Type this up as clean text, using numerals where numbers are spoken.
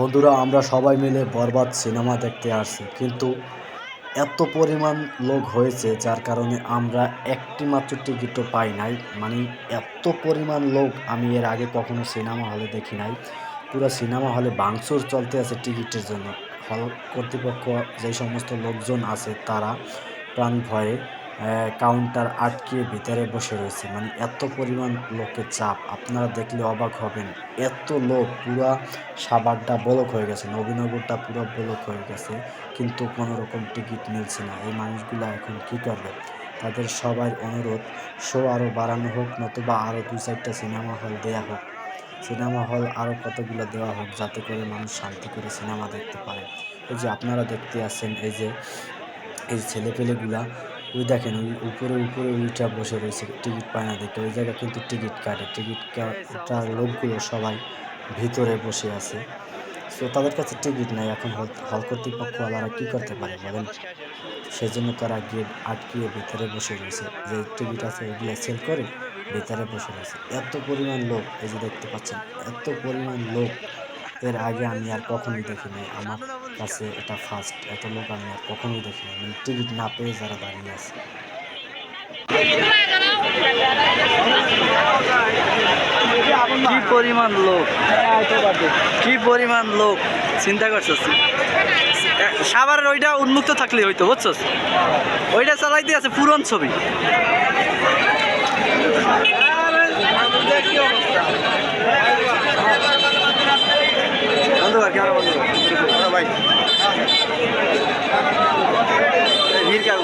বন্ধুরা, আমরা সবাই মিলে বরবাদ সিনেমা দেখতে আসছি, কিন্তু এত পরিমাণ লোক হয়েছে যার কারণে আমরা একটি মাত্র টিকিটও পাই নাই। মানে এত পরিমাণ লোক আমি এর আগে কখনো সিনেমা হলে দেখি নাই। পুরো সিনেমা হলে ভাঙচুর চলতে আছে টিকিটের জন্য। হল কর্তৃপক্ষ যে সমস্ত লোকজন আছে তারা প্রাণ ভয়ে কাউন্টার আটকিয়ে ভিতরে বসে রয়েছে। মানে এত পরিমাণ লোকের চাপ, আপনারা দেখলে অবাক হবেন। এত লোক, পুরা সাভারটা ব্লক হয়ে গেছে, নবীনগরটা পুরো ব্লক হয়ে গেছে, কিন্তু কোনো রকম টিকিট মিলছে না। এই মানুষগুলো এখন কী করবে? তাদের সবার অনুরোধ, শো আরও বাড়ানো হোক, নতুবা আরও 2-4টা সিনেমা হল দেয়া হোক। সিনেমা হল আরও কতগুলো দেওয়া হোক, যাতে করে মানুষ শান্তি করে সিনেমা দেখতে পারে। এই যে আপনারা দেখতে আসছেন, এই ছেলেপেলেগুলা, ওই দেখেন, ওই উপরে উপরে উইঠা বসে রয়েছে, টিকিট পায় না দেখে। ওই জায়গায় কিন্তু টিকিট কাটে, টিকিট কাটার লোকগুলো সবাই ভিতরে বসে আছে। সো তাদের কাছে টিকিট নাই। এখন হল কর্তৃপক্ষওয়ালারা কী করতে পারে বলেন? সেজন্য তারা গেট আটকিয়ে ভিতরে বসে রয়েছে, যে টিকিট আছে ওইগুলো সেল করে ভিতরে বসে রয়েছে। এত পরিমাণ লোক, এই যে দেখতে পাচ্ছেন, এত পরিমাণ লোক এর আগে আমি আর কখনোই দেখিনি। আমার কাছে এটা ফার্স্ট। এত লোক আমি আর কখনোই দেখিনি, মানে টিকিট না পেয়ে যারা দাঁড়িয়ে আছে। কি পরিমাণ লোক, কি পরিমাণ লোক, চিন্তা করছস? সাভারের ওইটা উন্মুক্ত থাকলে হইতো, বুঝছস? ওইটা চালাইতে আছে পুরন ছবি। ভাই ভিড় কার